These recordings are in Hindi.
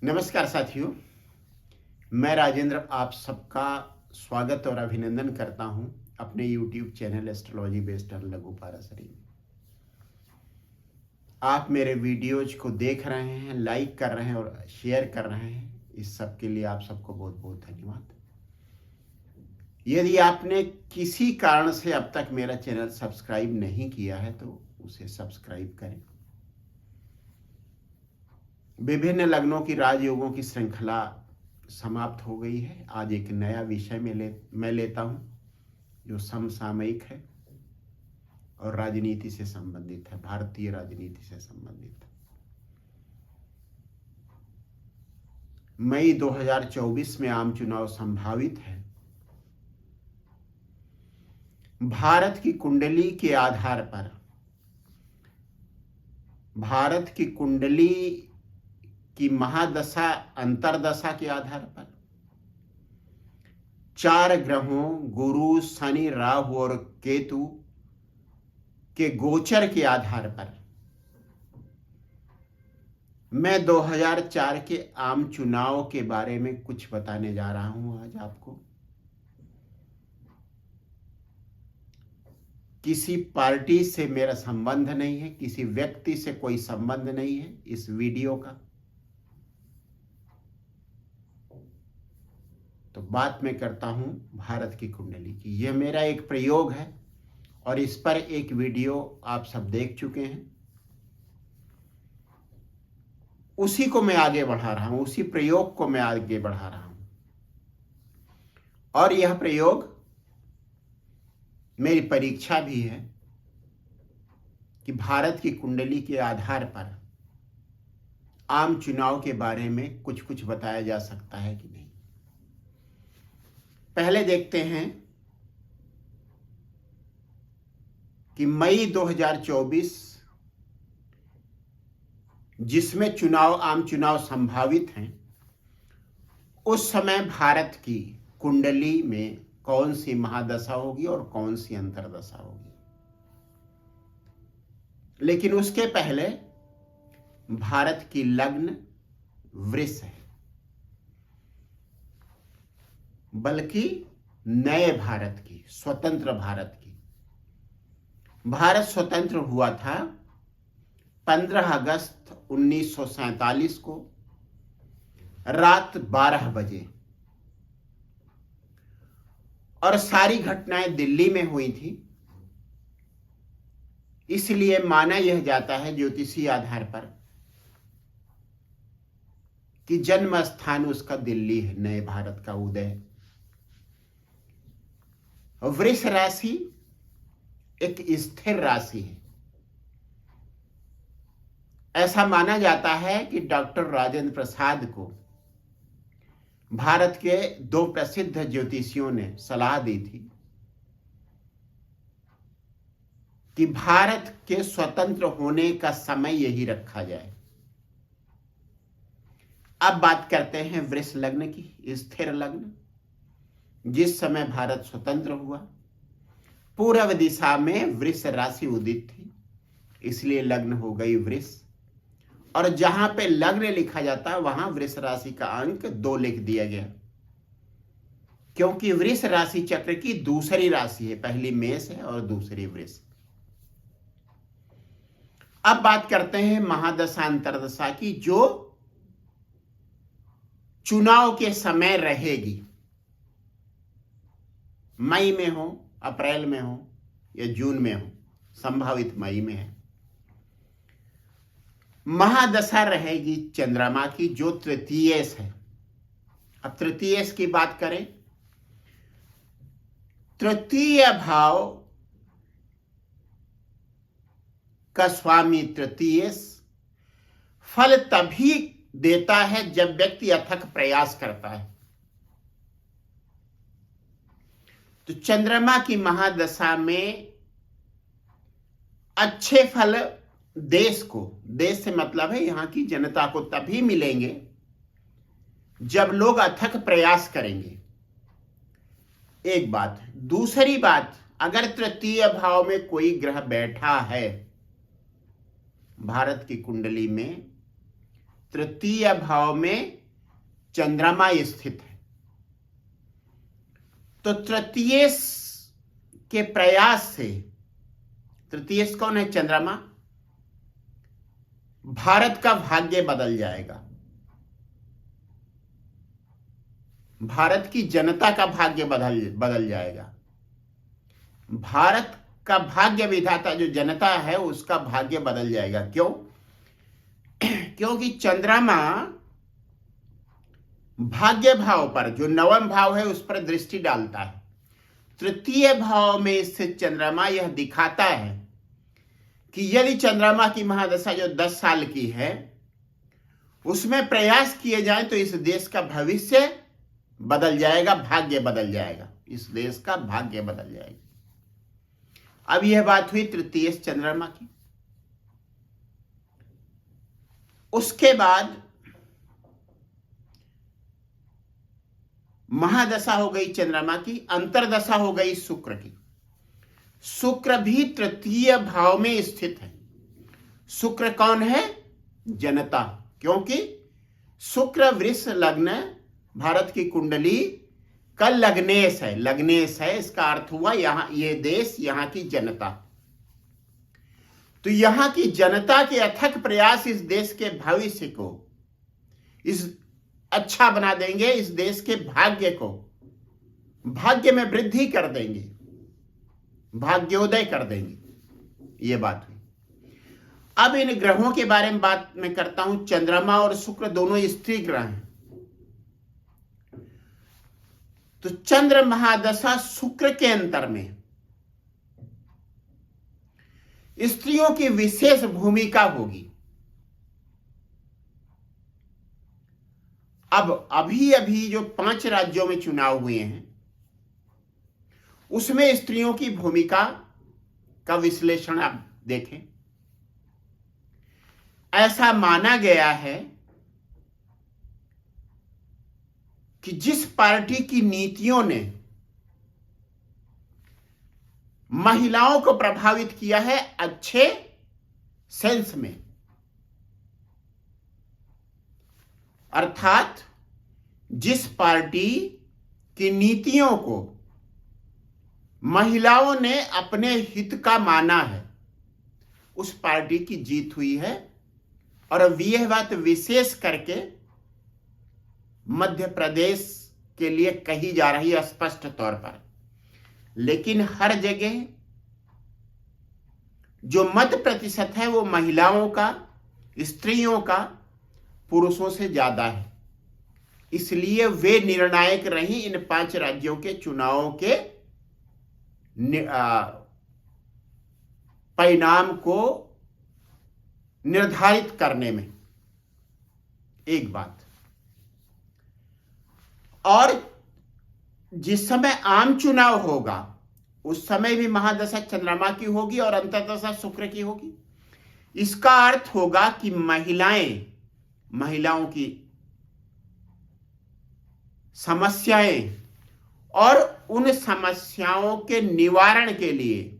नमस्कार साथियों, मैं राजेंद्र आप सबका स्वागत और अभिनंदन करता हूं अपने YouTube channel astrology based on लघु पाराशरी में। आप मेरे वीडियोज को देख रहे हैं, लाइक कर रहे हैं और शेयर कर रहे हैं। इस सब के लिए आप सबको बहुत बहुत धन्यवाद। यदि आपने किसी कारण से अब तक मेरा चैनल सब्सक्राइब नहीं किया है तो उसे सब्सक्राइब करें। विभिन्न लग्नों की राजयोगों की श्रृंखला समाप्त हो गई है। आज एक नया विषय मैं लेता हूं जो समसामयिक है और राजनीति से संबंधित है, भारतीय राजनीति से संबंधित है। मई 2024 में आम चुनाव संभावित है। भारत की कुंडली के आधार पर, भारत की कुंडली की महादशा अंतरदशा के आधार पर, 4 ग्रहों गुरु, शनि, राहु और केतु के गोचर के आधार पर मैं 2004 के आम चुनाव के बारे में कुछ बताने जा रहा हूं आज आपको। किसी पार्टी से मेरा संबंध नहीं है, किसी व्यक्ति से कोई संबंध नहीं है इस वीडियो का। तो बात मैं करता हूं भारत की कुंडली की। यह मेरा एक प्रयोग है और इस पर एक वीडियो आप सब देख चुके हैं। उसी को मैं आगे बढ़ा रहा हूं, उसी प्रयोग को मैं आगे बढ़ा रहा हूं। और यह प्रयोग मेरी परीक्षा भी है कि भारत की कुंडली के आधार पर आम चुनाव के बारे में कुछ कुछ बताया जा सकता है कि नहीं। पहले देखते हैं कि मई 2024 जिसमें आम चुनाव संभावित हैं, उस समय भारत की कुंडली में कौन सी महादशा होगी और कौन सी अंतरदशा होगी। लेकिन उसके पहले भारत की लग्न वृष है, बल्कि नए भारत की, स्वतंत्र भारत की। भारत स्वतंत्र हुआ था 15 अगस्त 1947 को रात 12 बजे, और सारी घटनाएं दिल्ली में हुई थी। इसलिए माना यह जाता है ज्योतिषीय आधार पर कि जन्म स्थान उसका दिल्ली है, नए भारत का उदय। वृष राशि एक स्थिर राशि है। ऐसा माना जाता है कि डॉक्टर राजेंद्र प्रसाद को भारत के 2 प्रसिद्ध ज्योतिषियों ने सलाह दी थी कि भारत के स्वतंत्र होने का समय यही रखा जाए। अब बात करते हैं वृष लग्न की, स्थिर लग्न। जिस समय भारत स्वतंत्र हुआ, पूर्व दिशा में वृष राशि उदित थी, इसलिए लग्न हो गई वृष। और जहां पे लग्न लिखा जाता है वहां वृष राशि का अंक 2 लिख दिया गया, क्योंकि वृष राशि चक्र की दूसरी राशि है। पहली मेष है और दूसरी वृष। अब बात करते हैं महादशा अंतरदशा की, जो चुनाव के समय रहेगी। मई में हो, अप्रैल में हो या जून में हो, संभावित मई में है। महादशा रहेगी चंद्रमा की, जो तृतीयेश है। अब तृतीयेश की बात करें, तृतीय भाव का स्वामी तृतीयेश फल तभी देता है जब व्यक्ति अथक प्रयास करता है। तो चंद्रमा की महादशा में अच्छे फल देश को, देश से मतलब है यहां की जनता को, तभी मिलेंगे जब लोग अथक प्रयास करेंगे। एक बात। दूसरी बात, अगर तृतीय भाव में कोई ग्रह बैठा है भारत की कुंडली में, तृतीय भाव में चंद्रमा स्थित है। तो तृतीय के प्रयास से, तृतीय कौन है? चंद्रमा। भारत का भाग्य बदल जाएगा, भारत की जनता का भाग्य बदल जाएगा। भारत का भाग्य विधाता जो जनता है उसका भाग्य बदल जाएगा। क्यों? क्योंकि चंद्रमा भाग्य भाव पर, जो नवम भाव है, उस पर दृष्टि डालता है। तृतीय भाव में स्थित चंद्रमा यह दिखाता है कि यदि चंद्रमा की महादशा जो 10 साल की है उसमें प्रयास किए जाए तो इस देश का भविष्य बदल जाएगा, भाग्य बदल जाएगा, इस देश का भाग्य बदल जाएगा। अब यह बात हुई तृतीय चंद्रमा की। उसके बाद महादशा हो गई चंद्रमा की, अंतरदशा हो गई शुक्र की। शुक्र भी तृतीय भाव में स्थित है। शुक्र कौन है? जनता। क्योंकि शुक्र वृष लग्न, भारत की कुंडली का लग्नेश है। लग्नेश है, इसका अर्थ हुआ यहां, ये देश, यहां की जनता। तो यहां की जनता के अथक प्रयास इस देश के भविष्य को अच्छा बना देंगे, इस देश के भाग्य को, भाग्य में वृद्धि कर देंगे, भाग्योदय कर देंगे। ये बात हुई। अब इन ग्रहों के बारे में बात मैं करता हूं। चंद्रमा और शुक्र दोनों स्त्री ग्रह हैं। तो चंद्र महादशा शुक्र के अंतर में स्त्रियों की विशेष भूमिका होगी। अब अभी जो 5 राज्यों में चुनाव हुए हैं उसमें स्त्रियों की भूमिका का विश्लेषण आप देखें। ऐसा माना गया है कि जिस पार्टी की नीतियों ने महिलाओं को प्रभावित किया है अच्छे सेंस में, अर्थात जिस पार्टी की नीतियों को महिलाओं ने अपने हित का माना है, उस पार्टी की जीत हुई है। और अब यह बात विशेष करके मध्य प्रदेश के लिए कही जा रही है स्पष्ट तौर पर। लेकिन हर जगह जो मत प्रतिशत है वो महिलाओं का, स्त्रियों का पुरुषों से ज्यादा है। इसलिए वे निर्णायक रही इन 5 राज्यों के चुनावों के परिणाम को निर्धारित करने में। एक बात और, जिस समय आम चुनाव होगा उस समय भी महादशा चंद्रमा की होगी और अंतर्दशा शुक्र की होगी। इसका अर्थ होगा कि महिलाओं की समस्याएं और उन समस्याओं के निवारण के लिए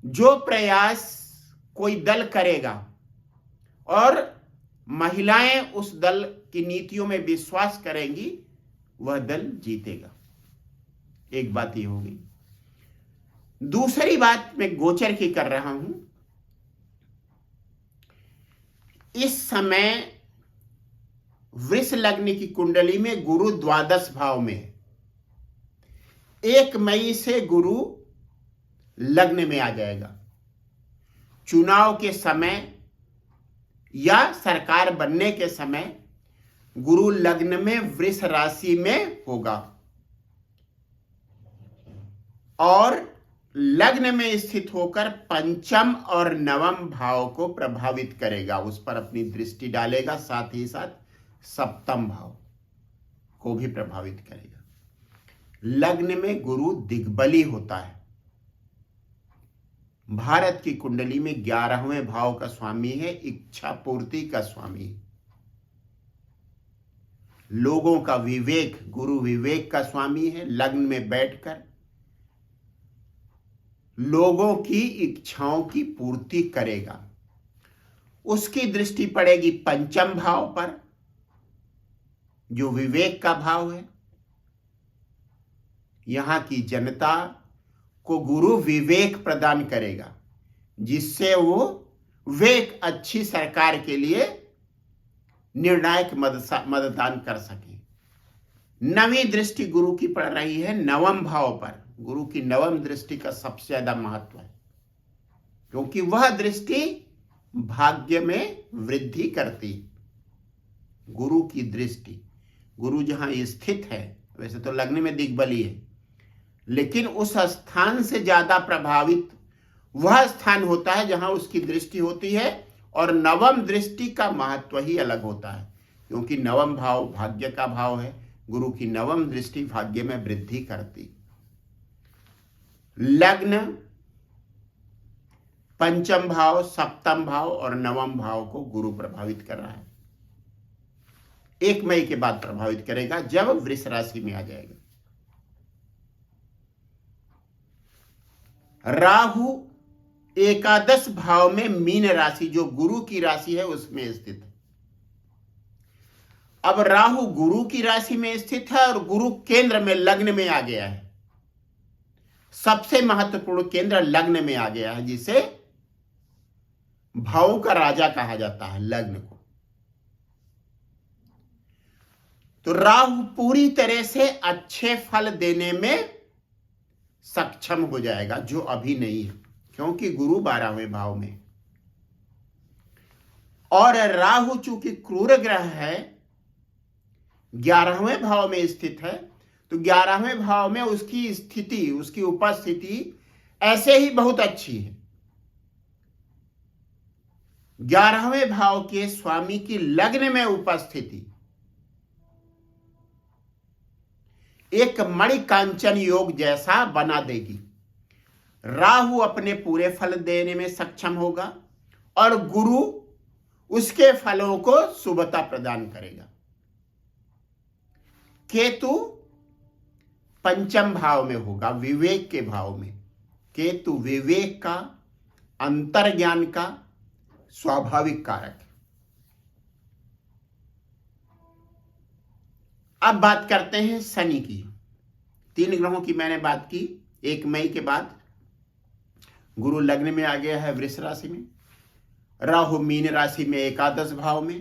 जो प्रयास कोई दल करेगा और महिलाएं उस दल की नीतियों में विश्वास करेंगी, वह दल जीतेगा। एक बात ये होगी। दूसरी बात मैं गोचर की कर रहा हूं। इस समय वृष लग्न की कुंडली में गुरु द्वादश भाव में, 1 मई से गुरु लग्न में आ जाएगा। चुनाव के समय या सरकार बनने के समय गुरु लग्न में वृष राशि में होगा और लग्न में स्थित होकर पंचम और नवम भाव को प्रभावित करेगा, उस पर अपनी दृष्टि डालेगा, साथ ही साथ सप्तम भाव को भी प्रभावित करेगा। लग्न में गुरु दिग्बली होता है। भारत की कुंडली में 11वें भाव का स्वामी है, इच्छा पूर्ति का स्वामी है। लोगों का विवेक, गुरु विवेक का स्वामी है। लग्न में बैठकर लोगों की इच्छाओं की पूर्ति करेगा। उसकी दृष्टि पड़ेगी पंचम भाव पर, जो विवेक का भाव है। यहां की जनता को गुरु विवेक प्रदान करेगा, जिससे वो वे एक अच्छी सरकार के लिए निर्णायक मतदान कर सके। नवी दृष्टि गुरु की पड़ रही है नवम भाव पर। गुरु की नवम दृष्टि का सबसे ज्यादा महत्व है, क्योंकि वह दृष्टि भाग्य में वृद्धि करती। गुरु की दृष्टि, गुरु जहां स्थित है, वैसे तो लग्न में दिग्बली है, लेकिन उस स्थान से ज्यादा प्रभावित वह स्थान होता है जहां उसकी दृष्टि होती है। और नवम दृष्टि का महत्व ही अलग होता है, क्योंकि नवम भाव भाग्य का भाव है। गुरु की नवम दृष्टि भाग्य में वृद्धि करती। लग्न, पंचम भाव, सप्तम भाव और नवम भाव को गुरु प्रभावित कर रहा है। 1 मई के बाद प्रभावित करेगा, जब वृष राशि में आ जाएगा। राहु एकादश भाव में मीन राशि, जो गुरु की राशि है, उसमें स्थित है। अब राहु गुरु की राशि में स्थित है और गुरु केंद्र में लग्न में आ गया है। सबसे महत्वपूर्ण केंद्र लग्न में आ गया है, जिसे भावों का राजा कहा जाता है लग्न को। तो राहु पूरी तरह से अच्छे फल देने में सक्षम हो जाएगा, जो अभी नहीं है, क्योंकि गुरु 12वें भाव में। और राहु चूंकि क्रूर ग्रह है, 11वें भाव में स्थित है, तो 11वें भाव में उसकी स्थिति, उसकी उपस्थिति ऐसे ही बहुत अच्छी है। 11वें भाव के स्वामी की लग्न में उपस्थिति एक मणिकांचन योग जैसा बना देगी। राहु अपने पूरे फल देने में सक्षम होगा और गुरु उसके फलों को शुभता प्रदान करेगा। केतु पंचम भाव में होगा, विवेक के भाव में। केतु विवेक का, अंतर्ज्ञान का स्वाभाविक कारक है। अब बात करते हैं शनि की। 3 ग्रहों की मैंने बात की। 1 मई के बाद गुरु लग्न में आ गया है, वृष राशि में। राहु मीन राशि में एकादश भाव में।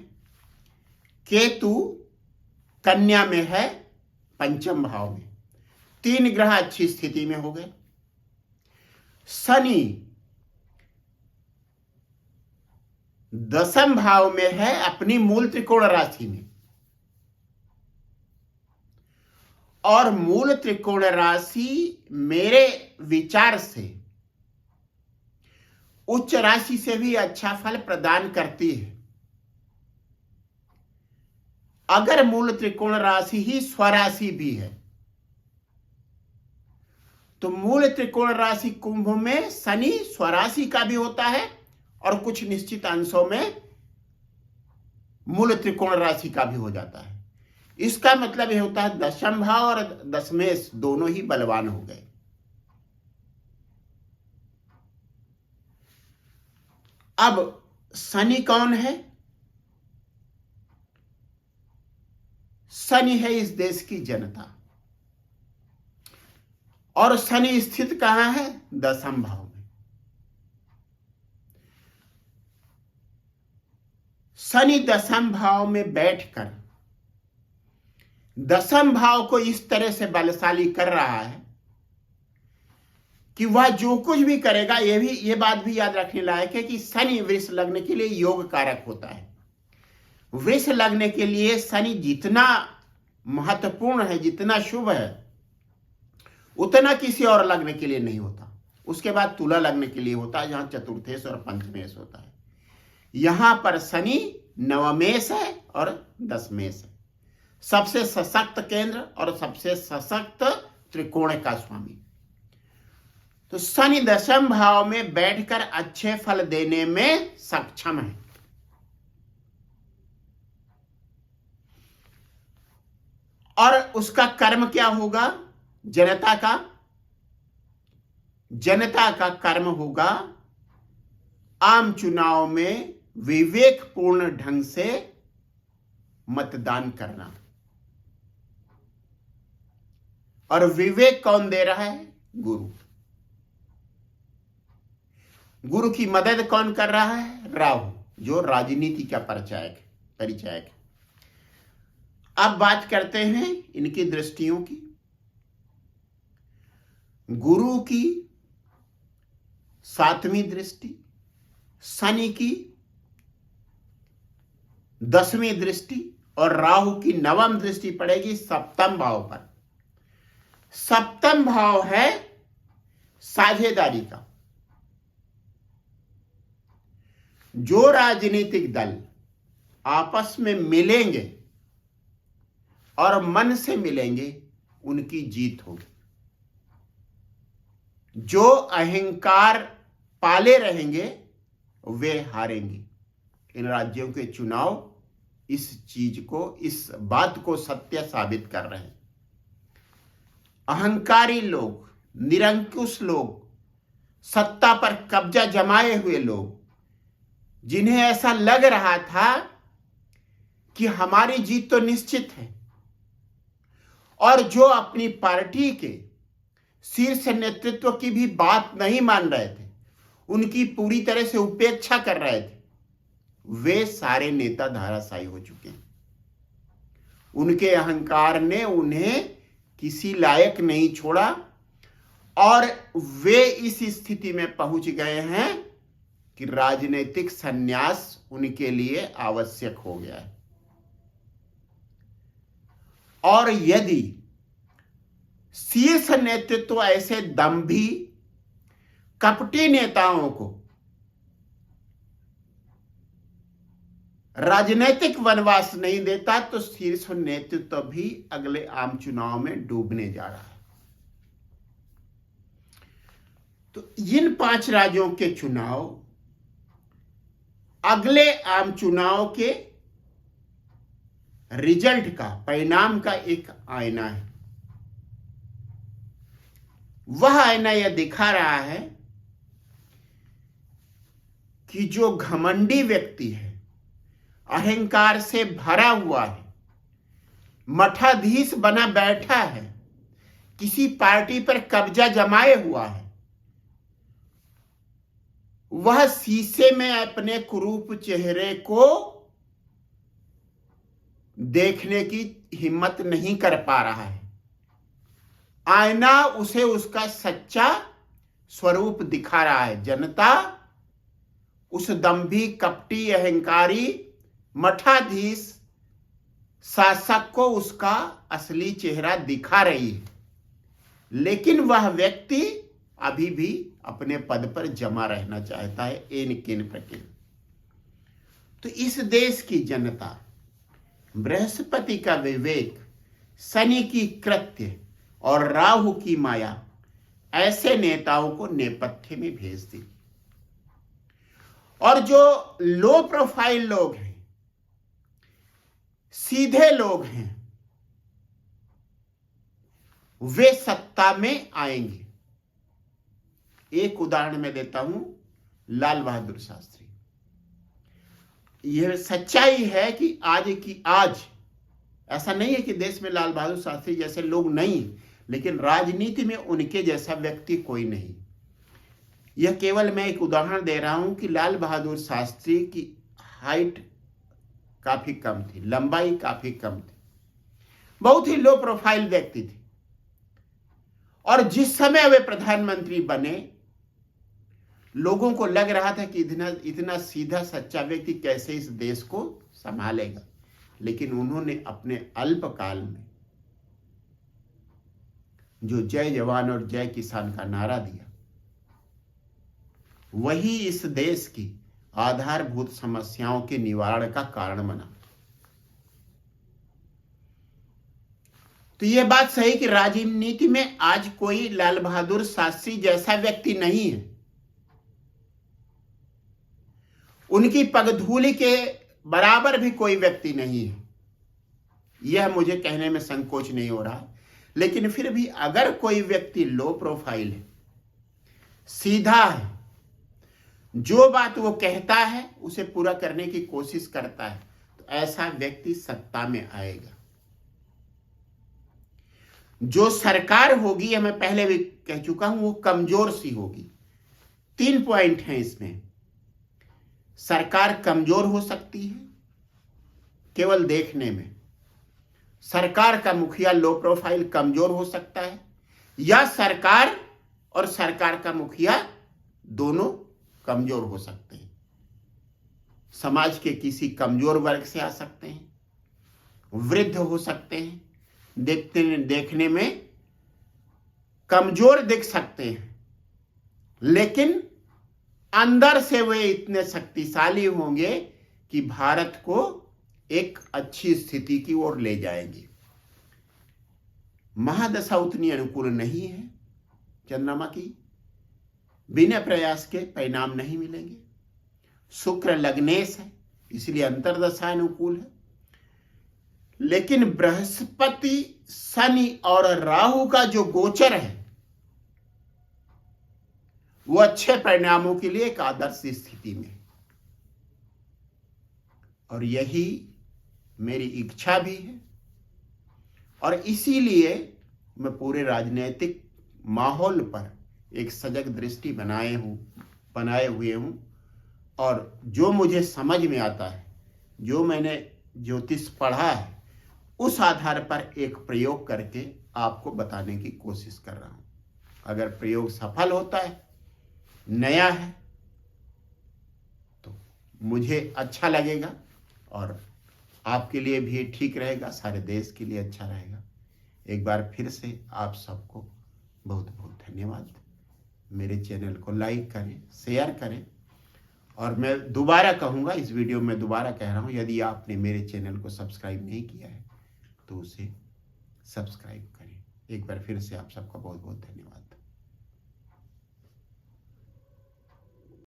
केतु कन्या में है, पंचम भाव में। 3 ग्रह अच्छी स्थिति में हो गए। शनि 10वें भाव में है, अपनी मूल त्रिकोण राशि में। और मूल त्रिकोण राशि मेरे विचार से उच्च राशि से भी अच्छा फल प्रदान करती है। अगर मूल त्रिकोण राशि ही स्वराशि भी है, तो मूल त्रिकोण राशि कुंभ में शनि स्वराशि का भी होता है और कुछ निश्चित अंशों में मूल त्रिकोण राशि का भी हो जाता है। इसका मतलब यह होता है 10वें भाव और दशमेश दोनों ही बलवान हो गए। अब शनि कौन है? शनि है इस देश की जनता। और शनि स्थित कहां है? 10वें भाव में। शनि 10वें भाव में बैठकर 10वें भाव को इस तरह से बलशाली कर रहा है कि वह जो कुछ भी करेगा, ये बात भी याद रखने लायक है कि शनि वृष लग्न के लिए योग कारक होता है। वृष लग्न के लिए शनि जितना महत्वपूर्ण है, जितना शुभ है, उतना किसी और लग्न के लिए नहीं होता। उसके बाद तुला लग्न के लिए होता है, जहां चतुर्थेश और पंचमेश होता है। यहां पर शनि नवमेश है और दशमेश है। सबसे सशक्त केंद्र और सबसे सशक्त त्रिकोण का स्वामी। तो शनि 10वें भाव में बैठकर अच्छे फल देने में सक्षम है। और उसका कर्म क्या होगा? जनता का कर्म होगा आम चुनाव में विवेकपूर्ण ढंग से मतदान करना। और विवेक कौन दे रहा है? गुरु। गुरु की मदद कौन कर रहा है? राहु, जो राजनीति का परिचायक है। अब बात करते हैं इनकी दृष्टियों की। गुरु की 7वीं दृष्टि, शनि की 10वीं दृष्टि और राहु की 9वीं दृष्टि पड़ेगी 7म भाव पर। 7म भाव है साझेदारी का। जो राजनीतिक दल आपस में मिलेंगे और मन से मिलेंगे, उनकी जीत होगी। जो अहंकार पाले रहेंगे, वे हारेंगे। इन राज्यों के चुनाव इस बात को सत्य साबित कर रहे हैं। अहंकारी लोग, निरंकुश लोग, सत्ता पर कब्जा जमाए हुए लोग, जिन्हें ऐसा लग रहा था कि हमारी जीत तो निश्चित है, और जो अपनी पार्टी के शीर्ष नेतृत्व की भी बात नहीं मान रहे थे, उनकी पूरी तरह से उपेक्षा कर रहे थे, वे सारे नेता धराशायी हो चुके हैं। उनके अहंकार ने उन्हें किसी लायक नहीं छोड़ा और वे इस स्थिति में पहुंच गए हैं कि राजनीतिक संन्यास उनके लिए आवश्यक हो गया है। और यदि शीर्ष नेतृत्व ऐसे दंभी, कपटी नेताओं को राजनीतिक वनवास नहीं देता, तो शीर्ष नेतृत्व भी अगले आम चुनाव में डूबने जा रहा है। तो इन 5 राज्यों के चुनाव अगले आम चुनाव के रिजल्ट का, परिणाम का एक आईना है। वह आईना यह दिखा रहा है कि जो घमंडी व्यक्ति है, अहंकार से भरा हुआ है, मठाधीश बना बैठा है, किसी पार्टी पर कब्जा जमाए हुआ है, वह शीशे में अपने कुरूप चेहरे को देखने की हिम्मत नहीं कर पा रहा है। आईना उसे उसका सच्चा स्वरूप दिखा रहा है। जनता उस दंभी, कपटी, अहंकारी, मठाधीश शासक को उसका असली चेहरा दिखा रही है, लेकिन वह व्यक्ति अभी भी अपने पद पर जमा रहना चाहता है, एन किन प्रकिन। तो इस देश की जनता बृहस्पति का विवेक, शनि की कृत्य और राहु की माया ऐसे नेताओं को नेपथ्य में भेज दी। और जो लो प्रोफाइल लोग हैं, सीधे लोग हैं, वे सत्ता में आएंगे। एक उदाहरण मैं देता हूं, लाल बहादुर शास्त्री। यह सच्चाई है कि आज ऐसा नहीं है कि देश में लाल बहादुर शास्त्री जैसे लोग नहीं, लेकिन राजनीति में उनके जैसा व्यक्ति कोई नहीं। यह केवल मैं एक उदाहरण दे रहा हूं कि लाल बहादुर शास्त्री की हाइट काफी कम थी, लंबाई काफी कम थी, बहुत ही लो प्रोफाइल व्यक्ति थे। और जिस समय वे प्रधानमंत्री बने, लोगों को लग रहा था कि इतना सीधा सच्चा व्यक्ति कैसे इस देश को संभालेगा। लेकिन उन्होंने अपने अल्पकाल में जो जय जवान और जय किसान का नारा दिया, वही इस देश की आधारभूत समस्याओं के निवारण का कारण बना। तो यह बात सही कि राजनीति में आज कोई लाल बहादुर शास्त्री जैसा व्यक्ति नहीं है। उनकी पगधूलि के बराबर भी कोई व्यक्ति नहीं है। यह मुझे कहने में संकोच नहीं हो रहा, लेकिन फिर भी अगर कोई व्यक्ति लो प्रोफाइल है, सीधा है, जो बात वो कहता है उसे पूरा करने की कोशिश करता है, तो ऐसा व्यक्ति सत्ता में आएगा। जो सरकार होगी, मैं पहले भी कह चुका हूं, वो कमजोर सी होगी। 3 पॉइंट हैं इसमें। सरकार कमजोर हो सकती है केवल देखने में, सरकार का मुखिया लो प्रोफाइल कमजोर हो सकता है, या सरकार और सरकार का मुखिया दोनों कमजोर हो सकते हैं। समाज के किसी कमजोर वर्ग से आ सकते हैं, वृद्ध हो सकते हैं, देखने में कमजोर दिख सकते हैं, लेकिन अंदर से वे इतने शक्तिशाली होंगे कि भारत को एक अच्छी स्थिति की ओर ले जाएंगे। महादशा उतनी अनुकूल नहीं है चंद्रमा की, बिना प्रयास के परिणाम नहीं मिलेंगे। शुक्र लग्नेश है, इसलिए अंतर्दशा अनुकूल है, लेकिन बृहस्पति, शनि और राहु का जो गोचर है वो अच्छे परिणामों के लिए एक आदर्श स्थिति में, और यही मेरी इच्छा भी है। और इसीलिए मैं पूरे राजनीतिक माहौल पर एक सजग दृष्टि बनाए हुए हूं, और जो मुझे समझ में आता है, जो मैंने ज्योतिष पढ़ा है, उस आधार पर एक प्रयोग करके आपको बताने की कोशिश कर रहा हूं। अगर प्रयोग सफल होता है, नया है, तो मुझे अच्छा लगेगा और आपके लिए भी ठीक रहेगा, सारे देश के लिए अच्छा रहेगा। एक बार फिर से आप सबको बहुत बहुत धन्यवाद। मेरे चैनल को लाइक करें, शेयर करें, और मैं दोबारा कहूँगा, इस वीडियो में दोबारा कह रहा हूँ, यदि आपने मेरे चैनल को सब्सक्राइब नहीं किया है तो उसे सब्सक्राइब करें। एक बार फिर से आप सबका बहुत बहुत धन्यवाद।